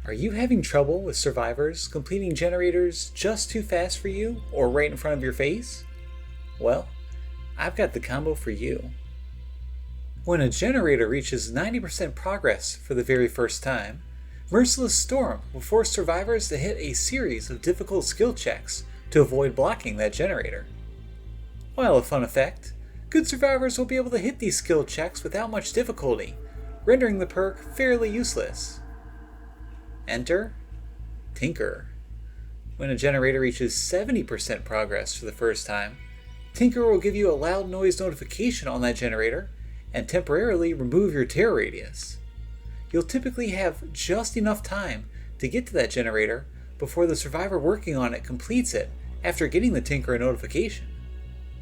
Are you having trouble with survivors completing generators just too fast for you or right in front of your face? Well, I've got the combo for you. When a generator reaches 90% progress for the very first time, Merciless Storm will force survivors to hit a series of difficult skill checks to avoid blocking that generator. While a fun effect, good survivors will be able to hit these skill checks without much difficulty, rendering the perk fairly useless. Enter Tinker. When a generator reaches 70% progress for the first time, Tinker will give you a loud noise notification on that generator and temporarily remove your tear radius. You'll typically have just enough time to get to that generator before the survivor working on it completes it after getting the Tinker notification.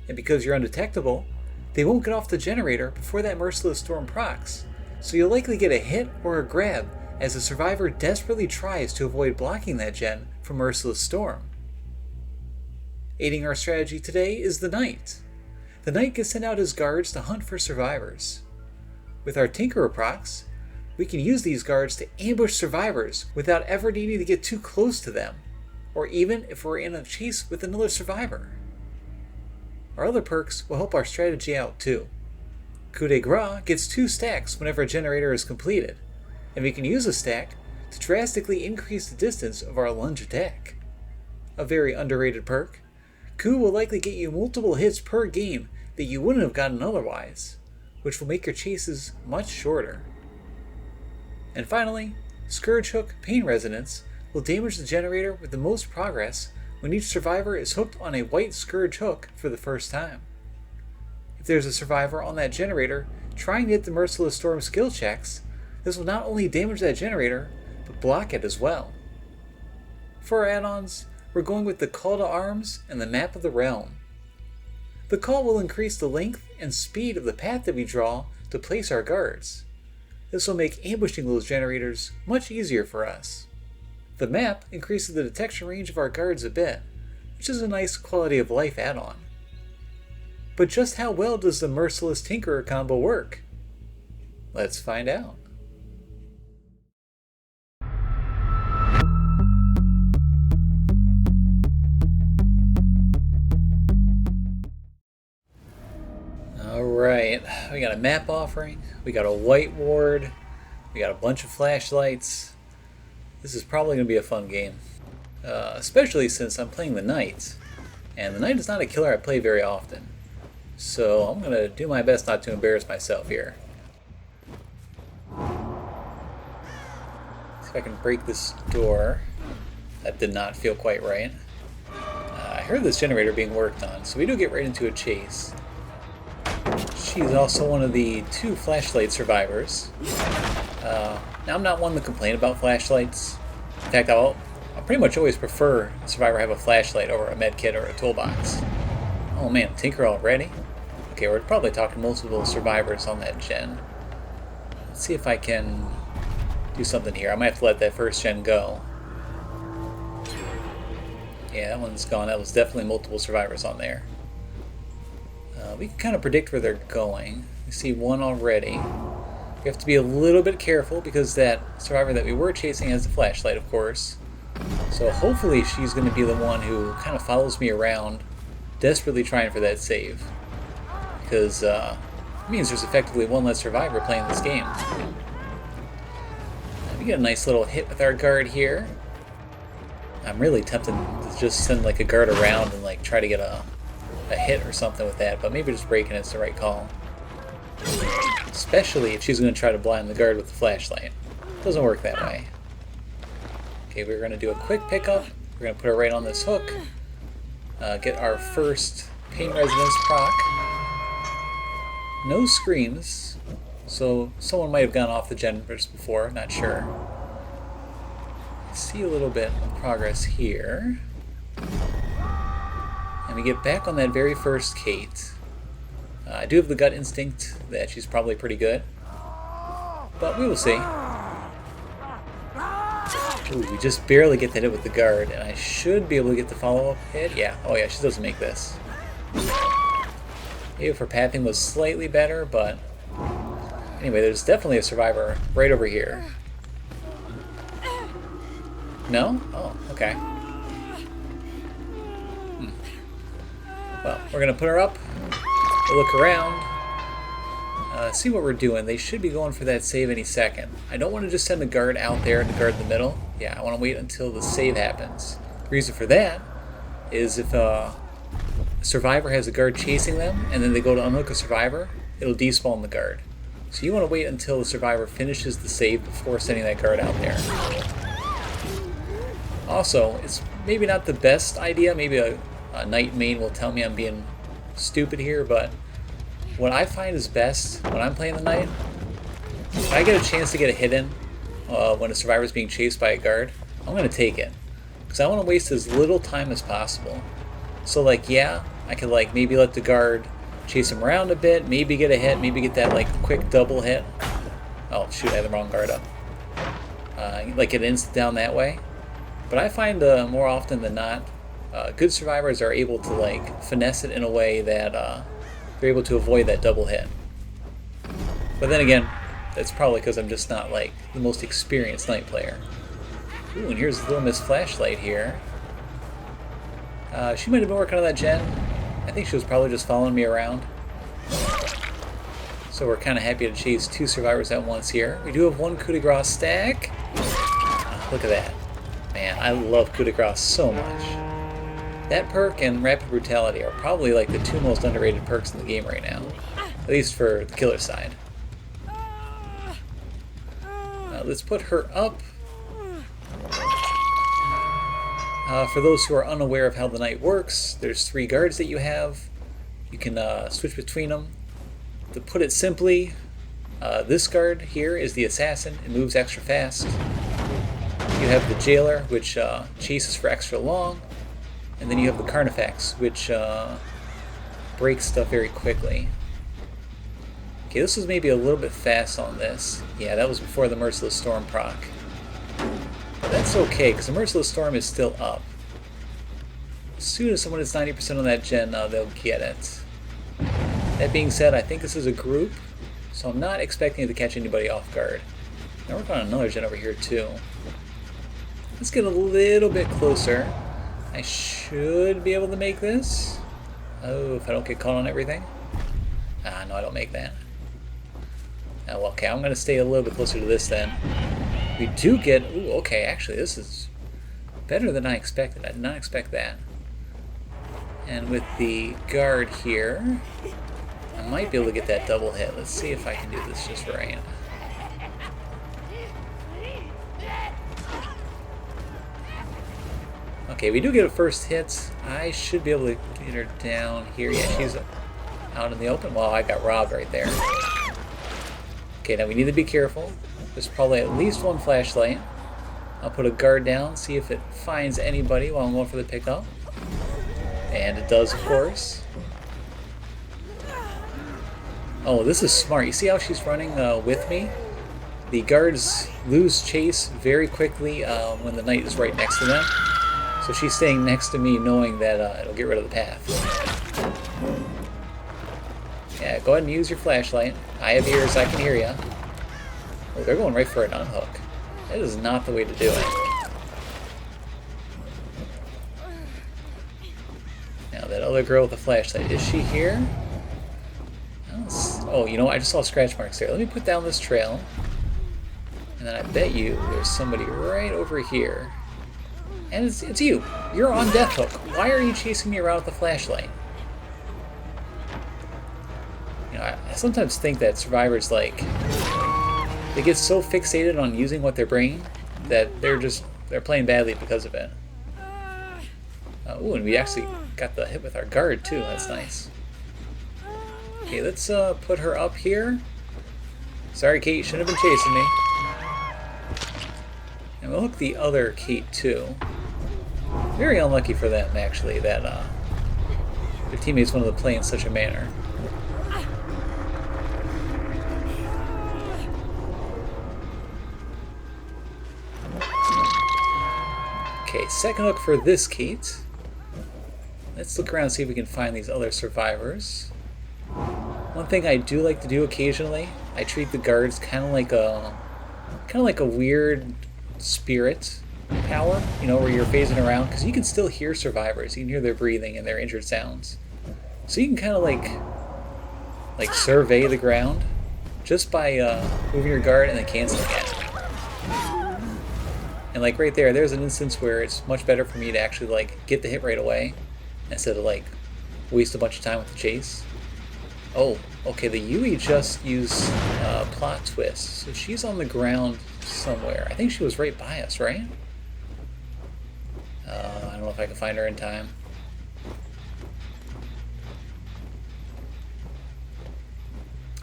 And because you're undetectable, they won't get off the generator before that Merciless Storm procs, so you'll likely get a hit or a grab as the survivor desperately tries to avoid blocking that gen from Merciless Storm. Aiding our strategy today is the Knight. The Knight gets sent out as guards to hunt for survivors. With our Tinkerer procs, we can use these guards to ambush survivors without ever needing to get too close to them, or even if we're in a chase with another survivor. Our other perks will help our strategy out too. Coup de Grace gets 2 stacks whenever a generator is completed, and we can use a stack to drastically increase the distance of our lunge attack. A very underrated perk, Coup will likely get you multiple hits per game that you wouldn't have gotten otherwise, which will make your chases much shorter. And finally, Scourge Hook Pain Resonance will damage the generator with the most progress when each survivor is hooked on a white Scourge Hook for the first time. If there's a survivor on that generator trying to hit the Merciless Storm skill checks, this will not only damage that generator, but block it as well. For our add-ons, we're going with the Call to Arms and the Map of the Realm. The call will increase the length and speed of the path that we draw to place our guards. This will make ambushing those generators much easier for us. The map increases the detection range of our guards a bit, which is a nice quality of life add-on. But just how well does the Merciless Tinkerer combo work? Let's find out. Alright, we got a map offering, we got a white ward, we got a bunch of flashlights. This is probably going to be a fun game, especially since I'm playing the Knight, and the Knight is not a killer I play very often, so I'm going to do my best not to embarrass myself here. See if I can break this door. That did not feel quite right. I heard this generator being worked on, so we do get right into a chase. She's also one of the 2 flashlight survivors. Now, I'm not one to complain about flashlights. In fact, I'll pretty much always prefer a survivor have a flashlight over a medkit or a toolbox. Oh man, Tinker already? Okay, we're probably talking multiple survivors on that gen. Let's see if I can do something here. I might have to let that first gen go. Yeah, that one's gone. That was definitely multiple survivors on there. We can kind of predict where they're going. We see one already. We have to be a little bit careful because that survivor that we were chasing has the flashlight, of course. So hopefully she's going to be the one who kind of follows me around, desperately trying for that save. Because it means there's effectively one less survivor playing this game. We get a nice little hit with our guard here. I'm really tempted to just send like a guard around and like try to get a hit or something with that, but maybe just breaking it's the right call. Especially if she's going to try to blind the guard with the flashlight. Doesn't work that way. Okay, we're going to do a quick pickup. We're going to put her right on this hook. Get our first Pain Resonance proc. No screams, so someone might have gone off the generators before, not sure. See a little bit of progress here. And we get back on that very first Kate. I do have the gut instinct that she's probably pretty good, but we will see. Ooh, we just barely get that hit with the guard, and I should be able to get the follow-up hit. Yeah, oh yeah, she doesn't make this. Maybe if her pathing was slightly better, but anyway, there's definitely a survivor right over here. No? Oh, okay. Well, we're gonna put her up. We'll look around. See what we're doing. They should be going for that save any second. I don't want to just send the guard out there to guard the middle. Yeah, I want to wait until the save happens. The reason for that is if a survivor has a guard chasing them and then they go to unhook a survivor, it'll despawn the guard. So you want to wait until the survivor finishes the save before sending that guard out there. Also, it's maybe not the best idea. Maybe a knight main will tell me I'm being stupid here, but what I find is best when I'm playing the knight, if I get a chance to get a hit in when a survivor is being chased by a guard, I'm going to take it. Because I want to waste as little time as possible. So like, yeah, I could like maybe let the guard chase him around a bit, maybe get a hit, maybe get that like quick double hit. Oh shoot, I had the wrong guard up. Like get instant down that way. But I find more often than not, good survivors are able to like finesse it in a way that they're able to avoid that double hit. But then again, that's probably because I'm just not like the most experienced knight player. Ooh, and here's Little Miss Flashlight here. She might have been working on that gen. I think she was probably just following me around. So we're kind of happy to chase two survivors at once here. We do have one coup de grace stack. Look at that. Man, I love coup de grace so much. That perk and Rapid Brutality are probably like the two most underrated perks in the game right now. At least for the killer side. Let's put her up. For those who are unaware of how the knight works, there's 3 guards that you have. You can switch between them. To put it simply, this guard here is the assassin. It moves extra fast. You have the jailer, which chases for extra long. And then you have the Carnifex, which breaks stuff very quickly. Okay, this was maybe a little bit fast on this. Yeah, that was before the Merciless Storm proc. But that's okay, because the Merciless Storm is still up. As soon as someone is 90% on that gen, they'll get it. That being said, I think this is a group, so I'm not expecting it to catch anybody off guard. Now we're on another gen over here too. Let's get a little bit closer. I should be able to make this. Oh, if I don't get caught on everything. Ah, no, I don't make that. Oh, okay, I'm going to stay a little bit closer to this then. We do get... Ooh, okay, actually, this is better than I expected. I did not expect that. And with the guard here, I might be able to get that double hit. Let's see if I can do this just right. Okay, we do get a first hit. I should be able to get her down here. Yeah, she's out in the open. Well, I got robbed right there. Okay, now we need to be careful. There's probably at least one flashlight. I'll put a guard down, see if it finds anybody while I'm going for the pickup. And it does, of course. Oh, this is smart. You see how she's running with me? The guards lose chase very quickly when the knight is right next to them. So she's staying next to me knowing that it'll get rid of the path. Yeah, go ahead and use your flashlight. I have ears, I can hear you. Oh, they're going right for an unhook. That is not the way to do it. Now that other girl with the flashlight, is she here? Oh, you know what? I just saw scratch marks there. Let me put down this trail. And then I bet you there's somebody right over here. And it's you. You're on death hook. Why are you chasing me around with the flashlight? You know, I sometimes think that survivors, like, they get so fixated on using what they're bringing that they're playing badly because of it. Ooh, and we actually got the hit with our guard too. That's nice. Okay, let's put her up here. Sorry, Kate, you shouldn't have been chasing me. And we'll hook the other Kate too. Very unlucky for them, actually, that their teammates wanted to play in such a manner. Okay, second hook for this Kate. Let's look around and see if we can find these other survivors. One thing I do like to do occasionally, I treat the guards kind of like a weird spirit. power, you know, where you're phasing around, because you can still hear survivors. You can hear their breathing and their injured sounds. So you can kind of like survey the ground just by moving your guard and then canceling it. And like right there, there's an instance where it's much better for me to actually like get the hit right away instead of like waste a bunch of time with the chase. Oh, okay, the Yui just used plot twist. So she's on the ground somewhere. I think she was right by us, right? I don't know if I can find her in time.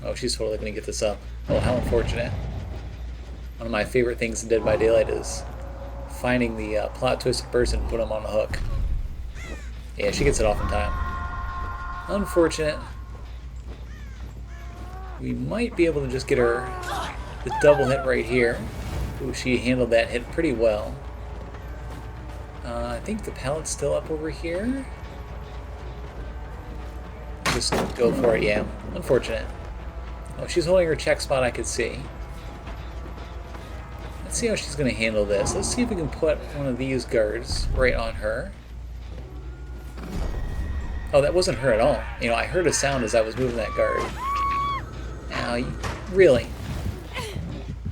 Oh, she's totally going to get this up. Oh, how unfortunate. One of my favorite things in Dead by Daylight is finding the plot twisted person and put them on the hook. Yeah, she gets it off in time. Unfortunate. We might be able to just get her the double hit right here. Ooh, she handled that hit pretty well. I think the pallet's still up over here. Just go for it, yeah. Unfortunate. Oh, she's holding her check spot, I could see. Let's see how she's going to handle this. Let's see if we can put one of these guards right on her. Oh, that wasn't her at all. You know, I heard a sound as I was moving that guard. Now, really?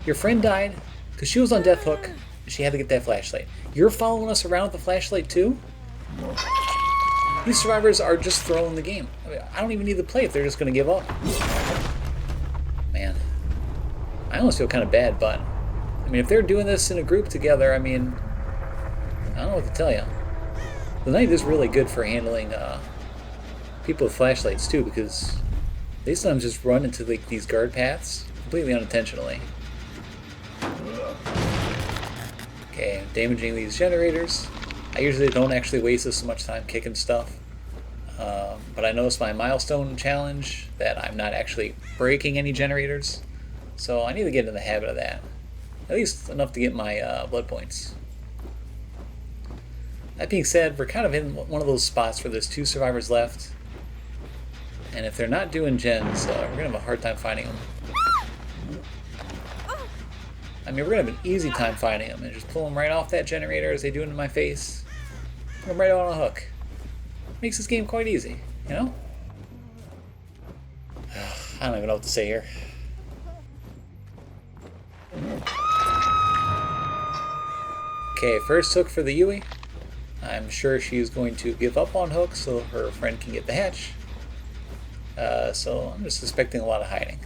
Your friend died because she was on death hook and she had to get that flashlight. You're following us around with the flashlight too? These survivors are just throwing the game. I mean, I don't even need to play if they're just going to give up. Man, I almost feel kind of bad, but I mean, if they're doing this in a group together, I mean, I don't know what to tell you. The Knight is really good for handling people with flashlights too, because they sometimes just run into like these guard paths completely unintentionally. Okay, I'm damaging these generators. I usually don't actually waste this much time kicking stuff, but I noticed my milestone challenge that I'm not actually breaking any generators, so I need to get in the habit of that. At least enough to get my blood points. That being said, we're kind of in one of those spots where there's 2 survivors left, and if they're not doing gens, we're going to have a hard time finding them. I mean, we're going to have an easy time finding them, and just pull them right off that generator as they do into my face. Put them right on a hook. Makes this game quite easy, you know? I don't even know what to say here. Okay, first hook for the Yui. I'm sure she's going to give up on hook so her friend can get the hatch. So I'm just expecting a lot of hiding.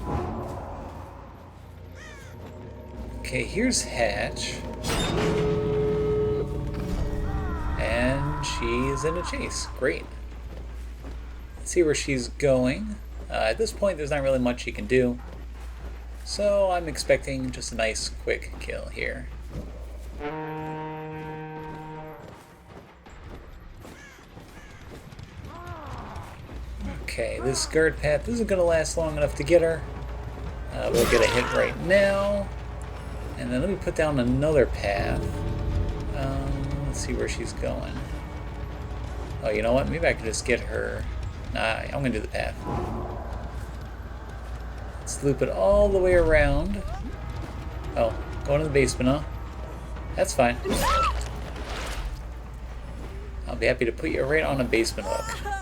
Okay, here's hatch. And she's in a chase. Great. Let's see where she's going. At this point, there's not really much she can do. So I'm expecting just a nice, quick kill here. Okay, this guard path isn't going to last long enough to get her. We'll get a hit right now. And then let me put down another path. Let's see where she's going. Oh, you know what? Maybe I can just get her. Nah, I'm going to do the path. Let's loop it all the way around. Oh, going to the basement, huh? That's fine. I'll be happy to put you right on a basement hook.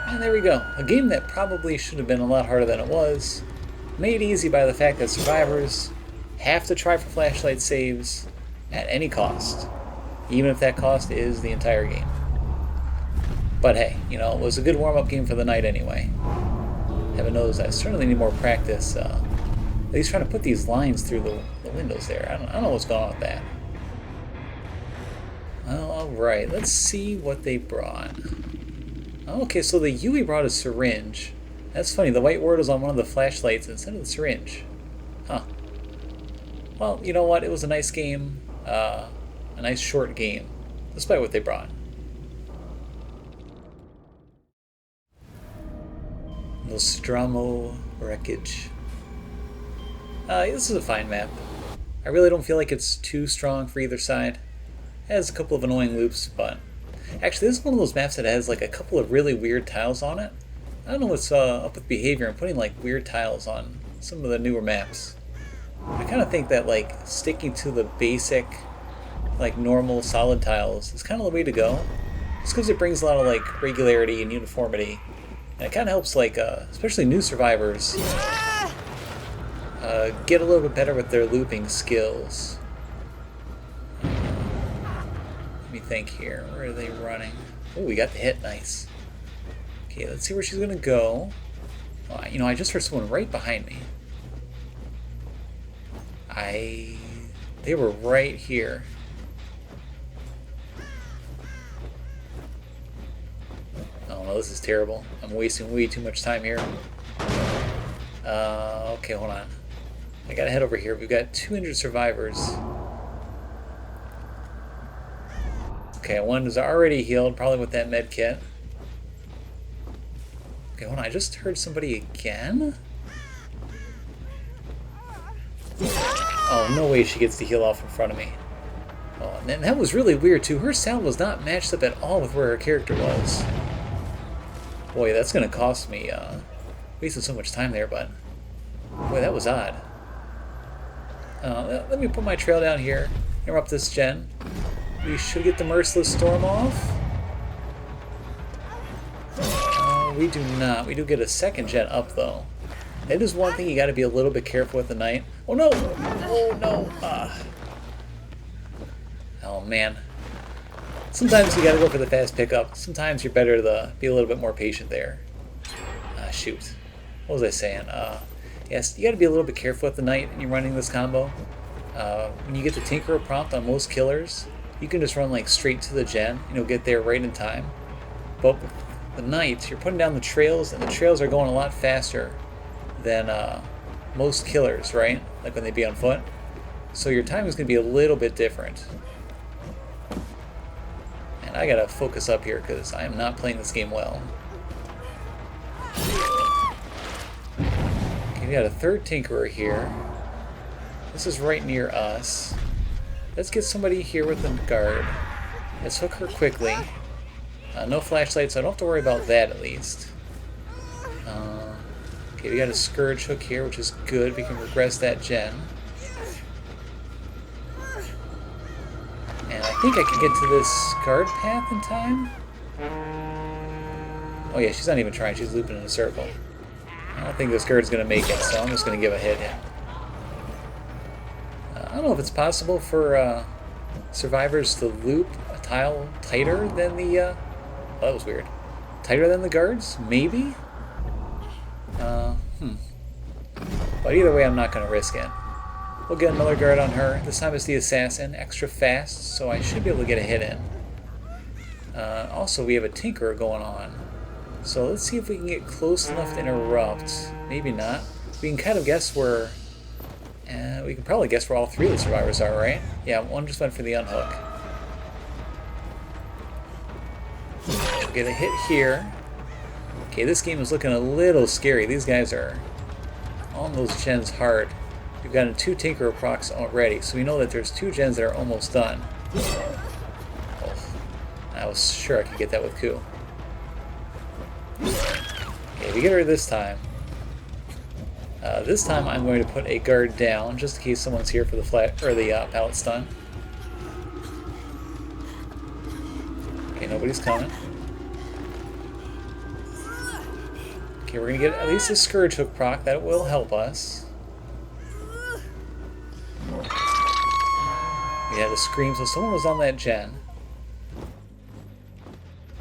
And there we go. A game that probably should have been a lot harder than it was, made easy by the fact that survivors have to try for flashlight saves at any cost, even if that cost is the entire game. But hey, you know, it was a good warm-up game for the night anyway. Heaven knows I certainly need more practice, at least trying to put these lines through the windows there. I don't know what's going on with that. Well, alright, let's see what they brought. Okay, so the Yui brought a syringe. That's funny, the white word was on one of the flashlights instead of the syringe. Huh. Well, you know what, it was a nice game, a nice short game, despite what they brought. Nostromo Wreckage. This is a fine map. I really don't feel like it's too strong for either side. It has a couple of annoying loops, but actually this is one of those maps that has like a couple of really weird tiles on it. I don't know what's up with behavior and putting like weird tiles on some of the newer maps. I kind of think that like sticking to the basic, like normal solid tiles is kind of the way to go. Just because it brings a lot of like regularity and uniformity. And it kind of helps like, especially new survivors, get a little bit better with their looping skills. Let me think here. Where are they running? Oh, we got the hit. Nice. Okay, let's see where she's gonna go. Oh, you know, I just heard someone right behind me. They were right here. Oh no, this is terrible. I'm wasting way too much time here. Okay, hold on. I gotta head over here. We've got 2 injured survivors. Okay, one is already healed, probably with that med kit. Okay, hold on. I just heard somebody again? Oh, no way she gets to heal off in front of me. Oh, and that was really weird, too. Her sound was not matched up at all with where her character was. Boy, that's going to cost me. Wasted so much time there, but... Boy, that was odd. Let me put my trail down here. Interrupt this gen. We should get the Merciless Storm off. We do not. We do get a second gen up, though. That is one thing you got to be a little bit careful with at night. Oh, no! Oh, no! Oh, man. Sometimes you got to go for the fast pickup. Sometimes you're better to be a little bit more patient there. Shoot. What was I saying? Yes, you got to be a little bit careful at the night when you're running this combo. When you get the Tinkerer prompt on most killers, you can just run like straight to the gen, get there right in time. But with the night, you're putting down the trails, and the trails are going a lot faster than most killers, right? Like when they be on foot. So your timing is going to be a little bit different. And I got to focus up here because I am not playing this game well. Okay, we got a third Tinkerer here. This is right near us. Let's get somebody here with a guard. Let's hook her quickly. No flashlights, so I don't have to worry about that at least. Okay, we got a Scourge hook here, which is good. We can regress that gen. And I think I can get to this guard path in time. Oh yeah, she's not even trying. She's looping in a circle. I don't think this guard's going to make it, so I'm just going to give a hit in. I don't know if it's possible for survivors to loop a tile tighter than the... oh, that was weird. Tighter than the guards? Maybe? But either way, I'm not going to risk it. We'll get another guard on her. This time it's the assassin, extra fast, so I should be able to get a hit in. Also, we have a Tinkerer going on. So let's see if we can get close enough to interrupt. Maybe not. We can kind of guess where... we can probably guess where all 3 of the survivors are, right? Yeah, one just went for the unhook. We'll get a hit here. Okay, this game is looking a little scary. These guys are on those gens hard. We've gotten 2 Tinkerer procs already, so we know that there's 2 gens that are almost done. Oh, I was sure I could get that with Ku. Okay, we get her this time. This time I'm going to put a guard down, just in case someone's here for the pallet stun. Okay, nobody's coming. Okay, we're gonna get at least a Scourge hook proc. That will help us. We had a scream, so someone was on that gen.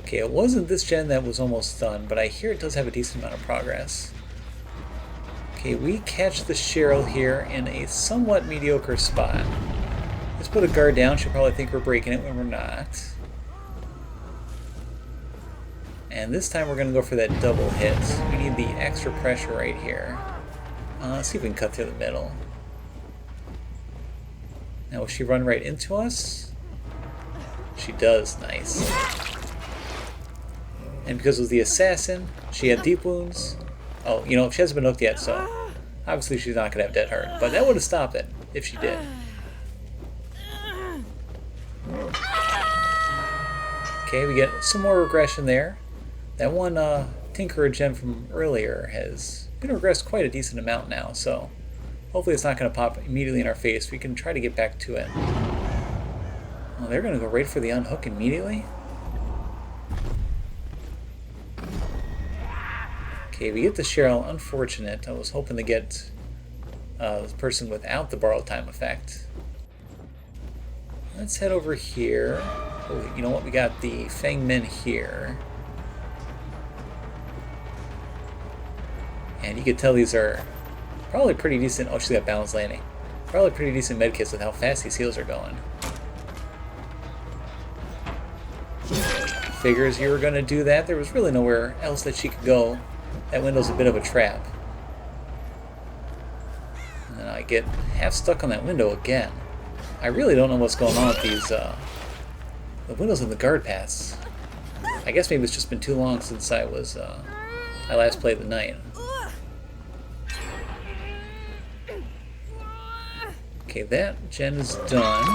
Okay, it wasn't this gen that was almost done, but I hear it does have a decent amount of progress. Okay, we catch the Cheryl here in a somewhat mediocre spot. Let's put a guard down. She'll probably think we're breaking it when we're not. And this time we're going to go for that double hit. We need the extra pressure right here. Let's see if we can cut through the middle. Now, will she run right into us? She does. Nice. And because it was the assassin, she had deep wounds. Oh, she hasn't been hooked yet, so obviously she's not going to have dead heart. But that would have stopped it if she did. Okay, we get some more regression there. That one Tinkerer gem from earlier has been regressed quite a decent amount now, so hopefully it's not going to pop immediately in our face. We can try to get back to it. Oh, they're going to go right for the unhook immediately? Okay, we get the Cheryl. Unfortunate. I was hoping to get the person without the borrowed time effect. Let's head over here. Oh, you know what? We got the Fang Men here. And you can tell these are probably pretty decent. Oh, she's got balanced landing. Probably pretty decent medkits with how fast these heals are going. Figures you were going to do that. There was really nowhere else that she could go. That window's a bit of a trap. And then I get half stuck on that window again. I really don't know what's going on with these the windows in the guard paths. I guess maybe it's just been too long since I was I last played the night. Okay, that gen is done.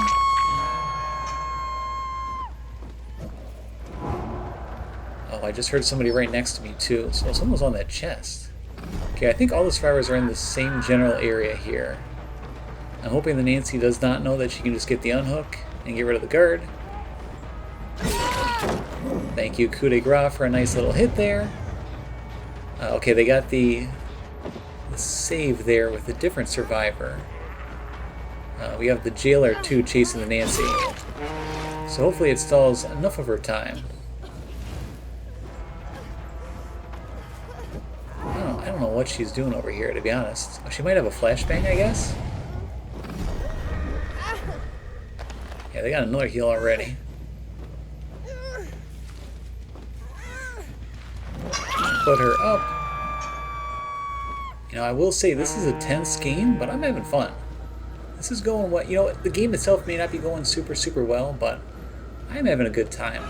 Oh, I just heard somebody right next to me too. So someone's on that chest. Okay, I think all the survivors are in the same general area here. I'm hoping that Nancy does not know that she can just get the unhook and get rid of the guard. Thank you, coup de grace, for a nice little hit there. Okay, they got the save there with a different survivor. We have the jailer too chasing the Nancy. So hopefully it stalls enough of her time. I don't know what she's doing over here, to be honest. Oh, she might have a flashbang, I guess? Yeah, they got another heal already. Put her up. You know, I will say this is a tense game, but I'm having fun. This is going what, you know, the game itself may not be going super well, but I'm having a good time.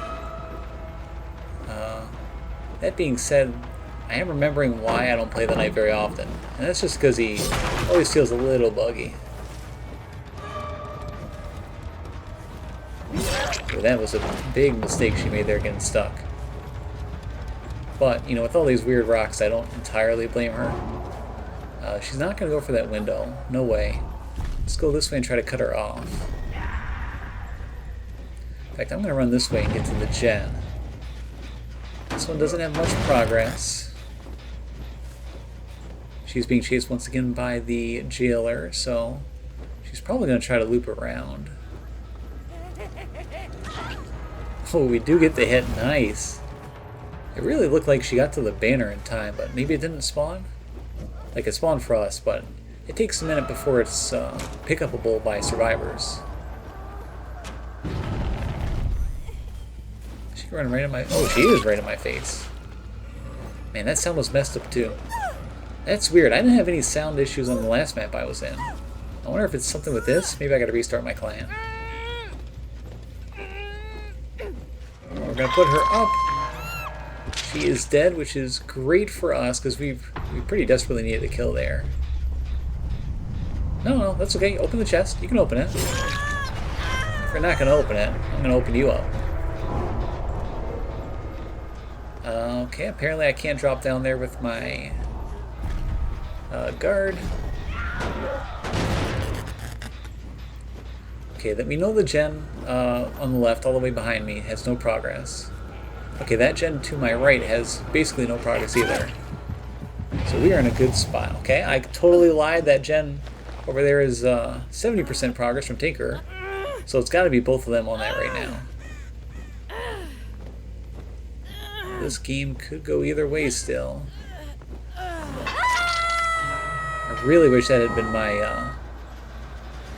That being said, I am remembering why I don't play the knight very often, and that's just because he always feels a little buggy. Ooh, that was a big mistake she made there getting stuck. But, you know, with all these weird rocks, I don't entirely blame her. She's not going to go for that window. No way. Let's go this way and try to cut her off. In fact, I'm going to run this way and get to the gen. This one doesn't have much progress. She's being chased once again by the jailer, so she's probably going to try to loop around. Oh, we do get the hit. Nice. It really looked like she got to the banner in time, but maybe it didn't spawn? Like it spawned for us, but it takes a minute before it's pick-upable by survivors. Is she running right in my... Oh, she is right in my face. Man, that sound was messed up too. That's weird. I didn't have any sound issues on the last map I was in. I wonder if it's something with this. Maybe I gotta restart my client. We're gonna put her up. She is dead, which is great for us because we pretty desperately needed a kill there. No, that's okay. Open the chest. You can open it. If you're not going to open it, I'm going to open you up. Okay, apparently I can't drop down there with my guard. Okay, let me know the gen on the left, all the way behind me, has no progress. Okay, that gen to my right has basically no progress either. So we are in a good spot. Okay, I totally lied. That gen over there is 70% progress from Tinker. So it's got to be both of them on that right now. This game could go either way still. I really wish that had been my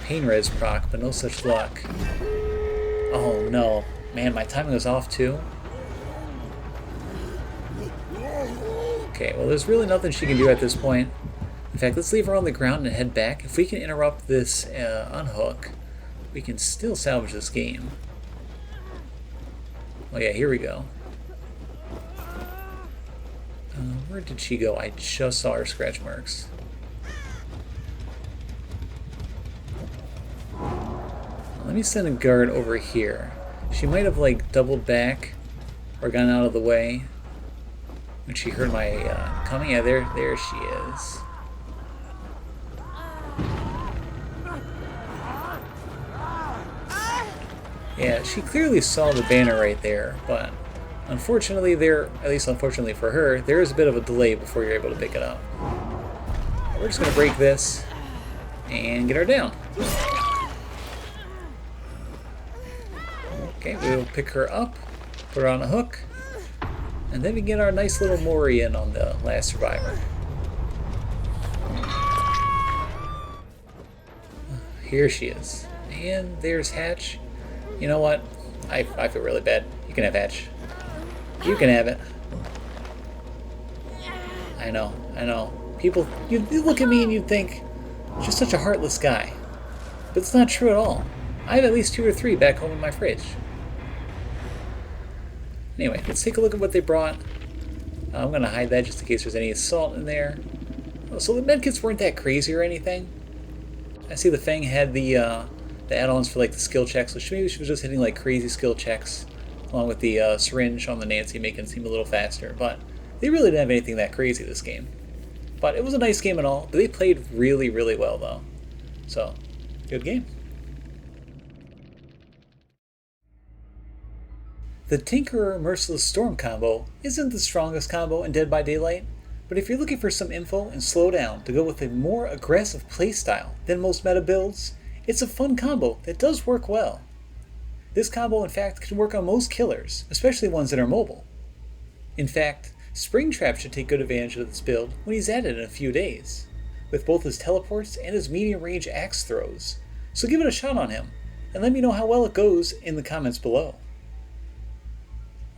pain res proc, but no such luck. Oh no. Man, my timing was off too. Okay, well there's really nothing she can do at this point. In fact, let's leave her on the ground and head back. If we can interrupt this unhook, we can still salvage this game. Oh yeah, here we go. Where did she go? I just saw her scratch marks. Let me send a guard over here. She might have like doubled back or gone out of the way When she heard my coming, yeah, there she is. Yeah, she clearly saw the banner right there, but unfortunately at least unfortunately for her, there is a bit of a delay before you're able to pick it up. We're just going to break this and get her down. Okay, we'll pick her up, put her on a hook, and then we get our nice little Mori in on the last survivor. Here she is. And there's Hatch. You know what? I feel really bad. You can have Hatch. You can have it. I know. People, you look at me and you think, just such a heartless guy. But it's not true at all. I have at least 2 or 3 back home in my fridge. Anyway, let's take a look at what they brought. I'm going to hide that just in case there's any assault in there. Oh, so the medkits weren't that crazy or anything. I see the Fang had the add-ons for like the skill checks, which maybe she was just hitting like crazy skill checks, along with the syringe on the Nancy making it seem a little faster. But they really didn't have anything that crazy this game. But it was a nice game and all. But they played really, really well though. So, good game. The Tinkerer Merciless Storm combo isn't the strongest combo in Dead by Daylight, but if you're looking for some info and slowdown to go with a more aggressive playstyle than most meta builds, it's a fun combo that does work well. This combo in fact can work on most killers, especially ones that are mobile. In fact, Springtrap should take good advantage of this build when he's added in a few days, with both his teleports and his medium range axe throws, so give it a shot on him, and let me know how well it goes in the comments below.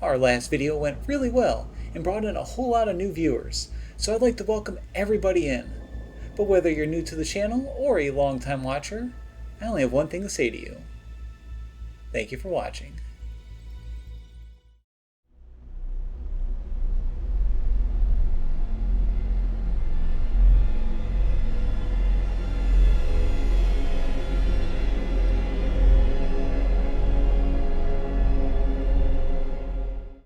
Our last video went really well and brought in a whole lot of new viewers, so I'd like to welcome everybody in. But whether you're new to the channel or a long-time watcher, I only have one thing to say to you. Thank you for watching.